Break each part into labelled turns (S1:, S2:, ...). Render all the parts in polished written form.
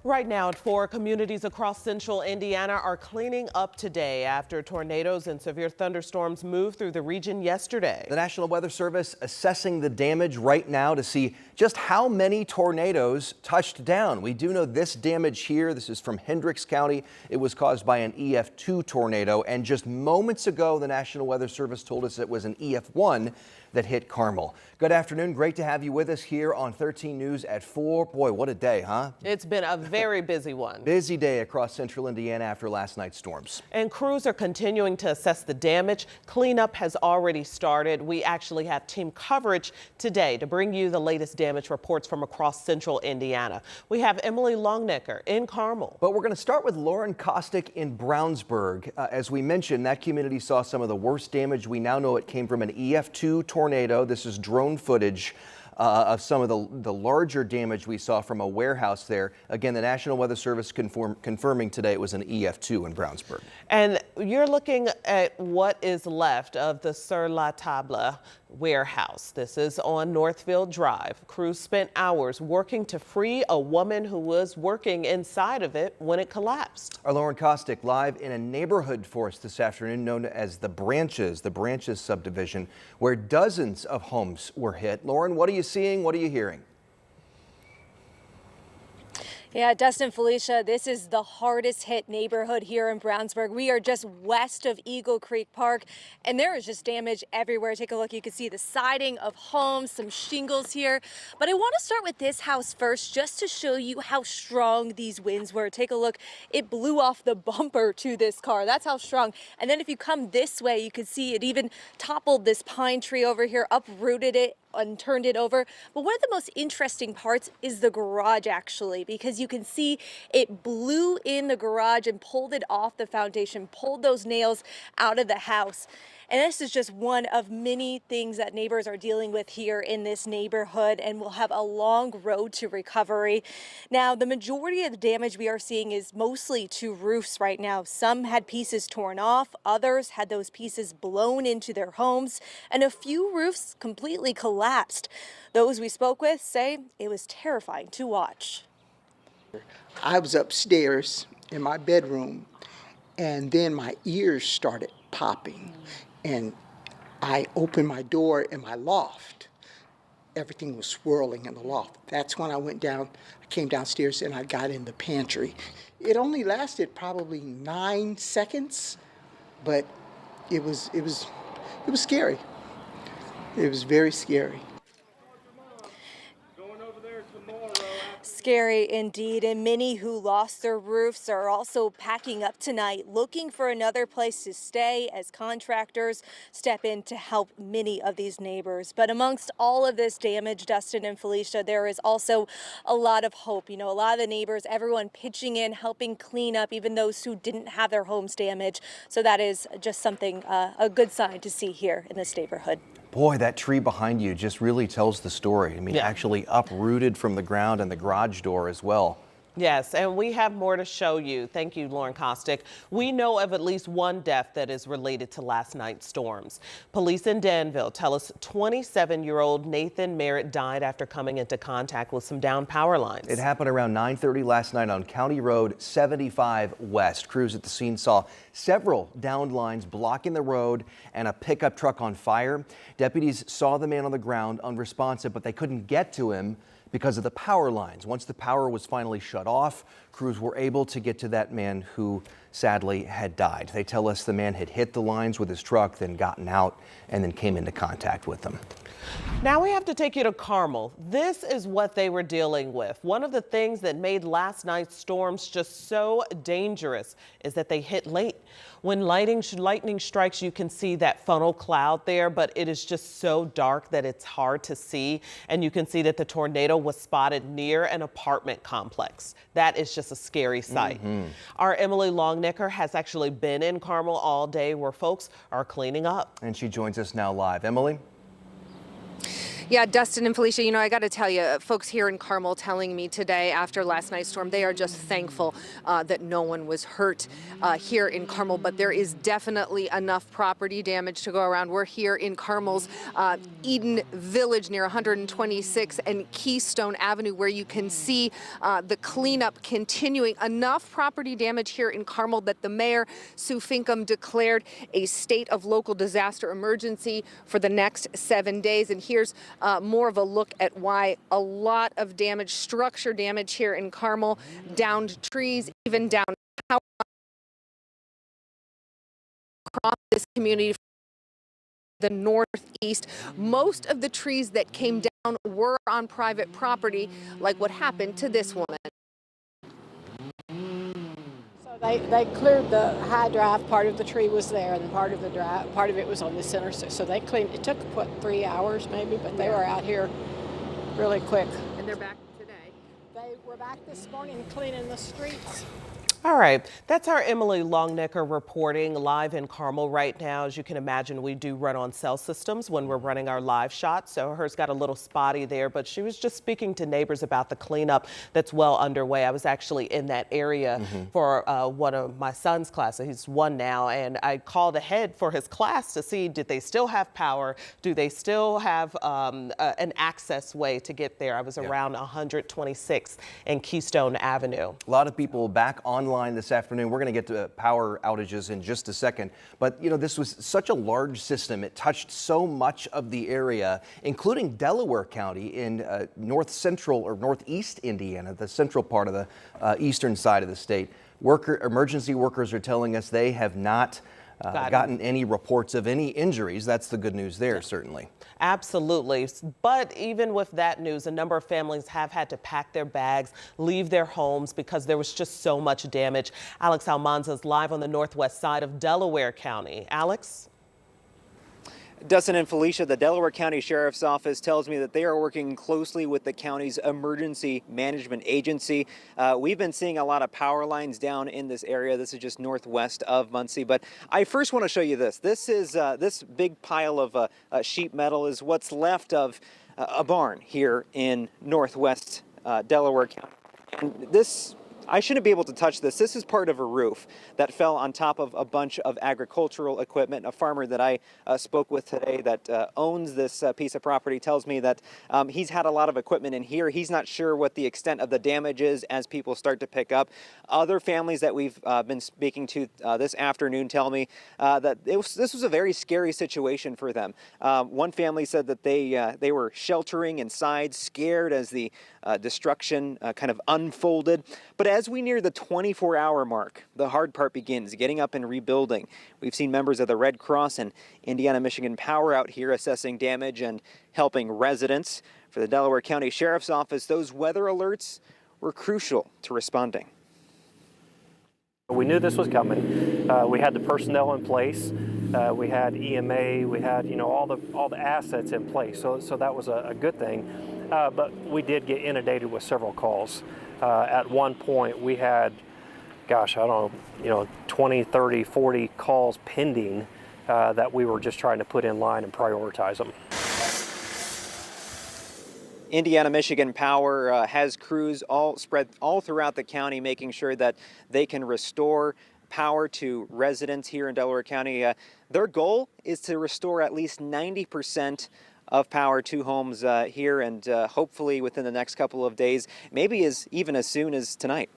S1: Right now, 4 communities across central Indiana are cleaning up today after tornadoes and severe thunderstorms moved through the region yesterday.
S2: The National Weather Service assessing the damage right now to see just how many tornadoes touched down. We do know this damage here. This is from Hendricks County. It was caused by an EF2 tornado. And just moments ago, the National Weather Service told us it was an EF1 that hit Carmel. Good afternoon. Great to have you with us here on 13 News at 4. Boy, what a day, huh?
S1: It's been a very busy one.
S2: Busy day across central Indiana after last night's storms.
S1: And crews are continuing to assess the damage. Cleanup has already started. We actually have team coverage today to bring you the latest damage reports from across central Indiana. We have Emily Longnecker in Carmel.
S2: But we're going to start with Lauren Kostick in Brownsburg. As we mentioned, that community saw some of the worst damage. We now know it came from an EF2 tornado. This is drone footage of some of the larger damage we saw from a warehouse there. Again, the National Weather Service confirming today it was an EF2 in Brownsburg. And
S1: you're looking at what is left of the Sur La Table warehouse. This is on Northfield Drive. Crews spent hours working to free a woman who was working inside of it when it collapsed.
S2: Our Lauren Kostick live in a neighborhood for us this afternoon known as the Branches subdivision, where dozens of homes were hit. Lauren, what are you seeing? What are you hearing?
S3: Yeah, Dustin, Felicia, this is the hardest hit neighborhood here in Brownsburg. We are just west of Eagle Creek Park, and there is just damage everywhere. Take a look. You can see the siding of homes, some shingles here. But I want to start with this house first, just to show you how strong these winds were. Take a look. It blew off the bumper to this car. That's how strong. And then if you come this way, you can see it even toppled this pine tree over here, uprooted it and turned it over. But one of the most interesting parts is the garage, actually, because you can see it blew in the garage and pulled it off the foundation, pulled those nails out of the house. And this is just one of many things that neighbors are dealing with here in this neighborhood, and we'll have a long road to recovery. Now, the majority of the damage we are seeing is mostly to roofs right now. Some had pieces torn off, others had those pieces blown into their homes, and a few roofs completely collapsed. Those we spoke with say it was terrifying to watch.
S4: I was upstairs in my bedroom, and then my ears started popping. And I opened my door in my loft. Everything was swirling in the loft. That's when I went down, I came downstairs and I got in the pantry. It only lasted probably 9 seconds, but it was scary. It was very scary.
S3: Scary indeed, and many who lost their roofs are also packing up tonight, looking for another place to stay as contractors step in to help many of these neighbors. But amongst all of this damage, Dustin and Felicia, there is also a lot of hope. You know, a lot of the neighbors, everyone pitching in, helping clean up, even those who didn't have their homes damaged. So that is just something, a good sign to see here in this neighborhood.
S2: Boy, that tree behind you just really tells the story. I mean, actually uprooted from the ground and the garage door as well.
S1: Yes, and we have more to show you. Thank you, Lauren Kostick. We know of at least one death that is related to last night's storms. Police in Danville tell us 27-year-old Nathan Merritt died after coming into contact with some downed power lines.
S2: It happened around 9:30 last night on County Road 75 West. Crews at the scene saw several downed lines blocking the road and a pickup truck on fire. Deputies saw the man on the ground unresponsive, but they couldn't get to him because of the power lines. Once the power was finally shut off, crews were able to get to that man who sadly had died. They tell us the man had hit the lines with his truck, then gotten out, and then came into contact with them.
S1: Now we have to take you to Carmel. This is what they were dealing with. One of the things that made last night's storms just so dangerous is that they hit late. When lightning strikes, you can see that funnel cloud there, but it is just so dark that it's hard to see. And you can see that the tornado was spotted near an apartment complex. That is just a scary sight. Our Emily Longnecker has actually been in Carmel all day where folks are cleaning up.
S2: And she joins us now live. Emily?
S3: Yeah, Dustin and Felicia, I got to tell you, folks here in Carmel telling me today after last night's storm, they are just thankful that no one was hurt here in Carmel, but there is definitely enough property damage to go around. We're here in Carmel's Eden Village near 126 and Keystone Avenue, where you can see the cleanup continuing. Enough property damage here in Carmel that the mayor, Sue Finkham, declared a state of local disaster emergency for the next 7 days. And here's more of a look at why a lot of damage, structure damage here in Carmel, downed trees, even down power across this community. The northeast. Most of the trees that came down were on private property, like what happened to this woman.
S5: So they cleared the high drive. Part of the tree was there, and part of it was on the center. So they cleaned. It took 3 hours maybe, but they were out here really quick.
S3: And they're back today.
S5: They were back this morning cleaning the streets.
S1: All right, that's our Emily Longnecker reporting live in Carmel right now. As you can imagine, we do run on cell systems when we're running our live shots, so hers got a little spotty there, but she was just speaking to neighbors about the cleanup that's well underway. I was actually in that area for one of my son's classes. He's 1 now, and I called ahead for his class to see, did they still have power? Do they still have an access way to get there? I was around 126th and Keystone Avenue.
S2: A lot of people back online this afternoon. We're going to get to power outages in just a second. But, this was such a large system. It touched so much of the area, including Delaware County in north central or northeast Indiana, the central part of the eastern side of the state. Emergency workers are telling us they have not gotten any reports of any injuries. That's the good news there, certainly.
S1: Absolutely. But even with that news, a number of families have had to pack their bags, leave their homes because there was just so much damage. Alex Almanza is live on the northwest side of Delaware County. Alex?
S6: Dustin and Felicia, the Delaware County Sheriff's Office tells me that they are working closely with the county's emergency management agency. We've been seeing a lot of power lines down in this area. This is just northwest of Muncie. But I first want to show you this. This is this big pile of sheet metal is what's left of a barn here in northwest Delaware County. And this, I shouldn't be able to touch this. This is part of a roof that fell on top of a bunch of agricultural equipment. A farmer that I spoke with today that owns this piece of property tells me that he's had a lot of equipment in here. He's not sure what the extent of the damage is as people start to pick up. Other families that we've been speaking to this afternoon tell me that this was a very scary situation for them. One family said that they were sheltering inside, scared as the destruction kind of unfolded. But as we near the 24-hour mark, the hard part begins, getting up and rebuilding. We've seen members of the Red Cross and Indiana Michigan Power out here assessing damage and helping residents. For the Delaware County Sheriff's Office, those weather alerts were crucial to responding.
S7: We knew this was coming. We had the personnel in place. We had EMA. We had, all the assets in place. So that was a good thing. But we did get inundated with several calls. At one point, we had, 20, 30, 40 calls pending that we were just trying to put in line and prioritize them.
S6: Indiana Michigan Power has crews spread all throughout the county, making sure that they can restore power to residents here in Delaware County. Their goal is to restore at least 90% of power to homes here, and hopefully within the next couple of days, maybe even as soon as tonight.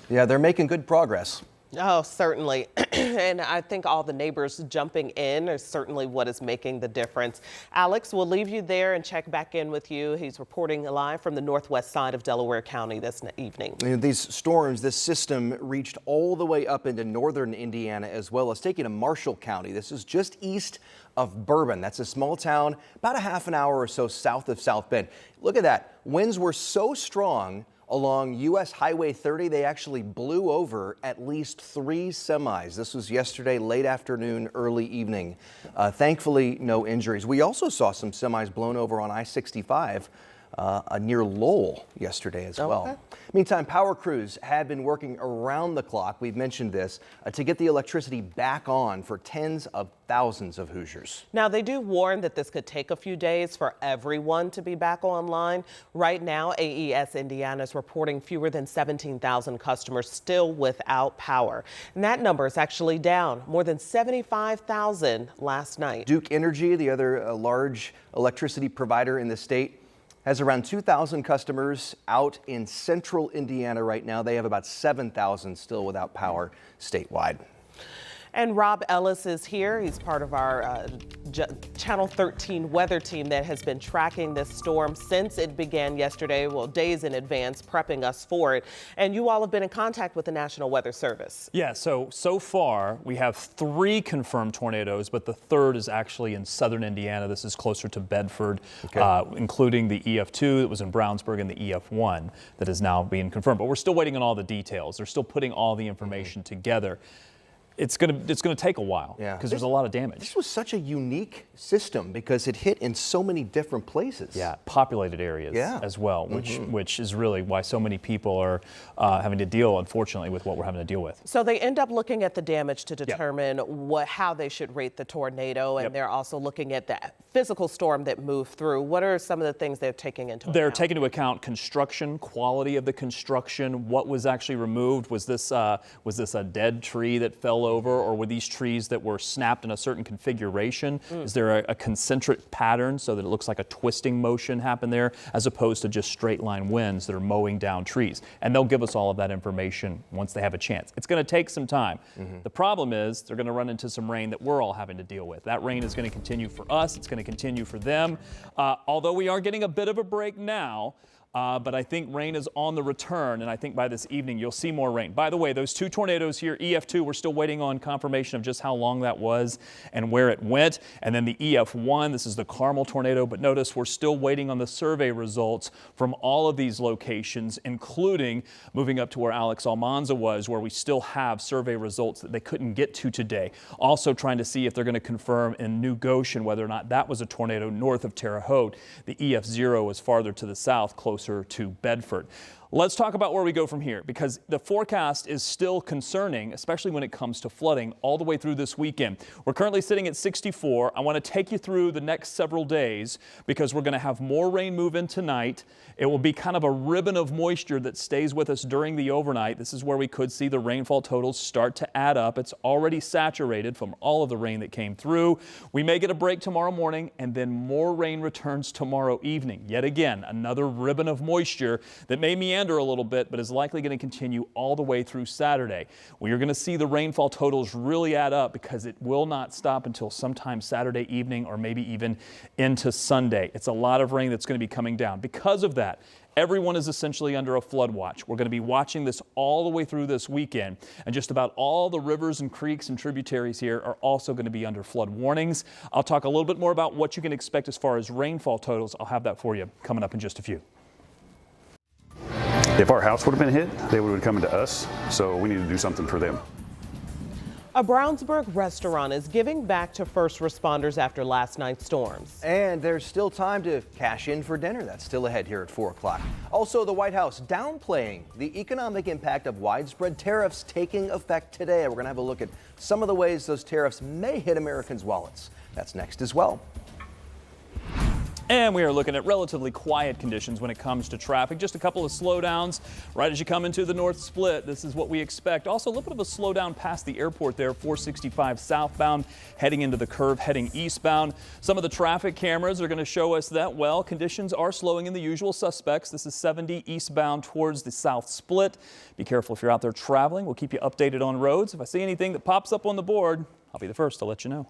S2: Yeah, they're making good progress.
S1: Oh, certainly. And I think all the neighbors jumping in is certainly what is making the difference. Alex, we'll leave you there and check back in with you. He's reporting live from the northwest side of Delaware County this evening.
S2: These storms, this system reached all the way up into northern Indiana as well as taking to Marshall County. This is just east of Bourbon. That's a small town about a half an hour or so south of South Bend. Look at that. Winds were so strong along U.S. Highway 30, they actually blew over at least 3 semis. This was yesterday, late afternoon, early evening. Thankfully, no injuries. We also saw some semis blown over on I-65 near Lowell yesterday as well. Meantime, power crews have been working around the clock. We've mentioned this to get the electricity back on for tens of thousands of Hoosiers.
S1: Now, they do warn that this could take a few days for everyone to be back online. Right now, AES Indiana is reporting fewer than 17,000 customers still without power. And that number is actually down more than 75,000 last night.
S2: Duke Energy, the other large electricity provider in the state, has around 2,000 customers out in central Indiana right now. They have about 7,000 still without power statewide.
S1: And Rob Ellis is here. He's part of our Channel 13 weather team that has been tracking this storm since it began yesterday, well, days in advance, prepping us for it. And you all have been in contact with the National Weather Service.
S8: Yeah, so far we have 3 confirmed tornadoes, but the third is actually in southern Indiana. This is closer to Bedford, including the EF2 that was in Brownsburg and the EF1 that is now being confirmed. But we're still waiting on all the details. They're still putting all the information together. It's gonna take a while because there's a lot of damage.
S2: This was such a unique system because it hit in so many different places.
S8: Yeah, populated areas as well, which is really why so many people are having to deal, unfortunately, with what we're having to deal with.
S1: So they end up looking at the damage to determine how they should rate the tornado, and they're also looking at the physical storm that moved through. What are some of the things they're taking into account?
S8: They're taking into account construction, quality of the construction, what was actually removed. Was this a dead tree that fell over, or were these trees that were snapped in a certain configuration? Is there a concentric pattern so that it looks like a twisting motion happened there, as opposed to just straight line winds that are mowing down trees? And they'll give us all of that information once they have a chance. It's going to take some time. The problem is they're going to run into some rain that we're all having to deal with. That rain is going to continue for us. It's going to continue for them. Although we are getting a bit of a break now, but I think rain is on the return, and I think by this evening you'll see more rain. By the way, those 2 tornadoes here, EF2, we're still waiting on confirmation of just how long that was and where it went. And then the EF1, this is the Carmel tornado, but notice we're still waiting on the survey results from all of these locations, including moving up to where Alex Almanza was, where we still have survey results that they couldn't get to today. Also trying to see if they're going to confirm in New Goshen whether or not that was a tornado north of Terre Haute. The EF0 was farther to the south, closer to Bedford. Let's talk about where we go from here, because the forecast is still concerning, especially when it comes to flooding all the way through this weekend. We're currently sitting at 64. I want to take you through the next several days because we're going to have more rain move in tonight. It will be kind of a ribbon of moisture that stays with us during the overnight. This is where we could see the rainfall totals start to add up. It's already saturated from all of the rain that came through. We may get a break tomorrow morning, and then more rain returns tomorrow evening. Yet again, another ribbon of moisture that may meander a little bit, but is likely going to continue all the way through Saturday. We are going to see the rainfall totals really add up because it will not stop until sometime Saturday evening or maybe even into Sunday. It's a lot of rain that's going to be coming down. Because of that, everyone is essentially under a flood watch. We're going to be watching this all the way through this weekend, and just about all the rivers and creeks and tributaries here are also going to be under flood warnings. I'll talk a little bit more about what you can expect as far as rainfall totals. I'll have that for you coming up in just a few.
S9: If our house would have been hit, they would have come to us, so we need to do something for them.
S1: A Brownsburg restaurant is giving back to first responders after last night's storms.
S2: And there's still time to cash in for dinner. That's still ahead here at 4 o'clock. Also, the White House downplaying the economic impact of widespread tariffs taking effect today. We're going to have a look at some of the ways those tariffs may hit Americans' wallets. That's next as well.
S8: And we are looking at relatively quiet conditions when it comes to traffic. Just a couple of slowdowns right as you come into the North Split. This is what we expect. Also, a little bit of a slowdown past the airport there, 465 southbound, heading into the curve, heading eastbound. Some of the traffic cameras are going to show us that, well, conditions are slowing in the usual suspects. This is 70 eastbound towards the South Split. Be careful if you're out there traveling. We'll keep you updated on roads. If I see anything that pops up on the board, I'll be the first to let you know.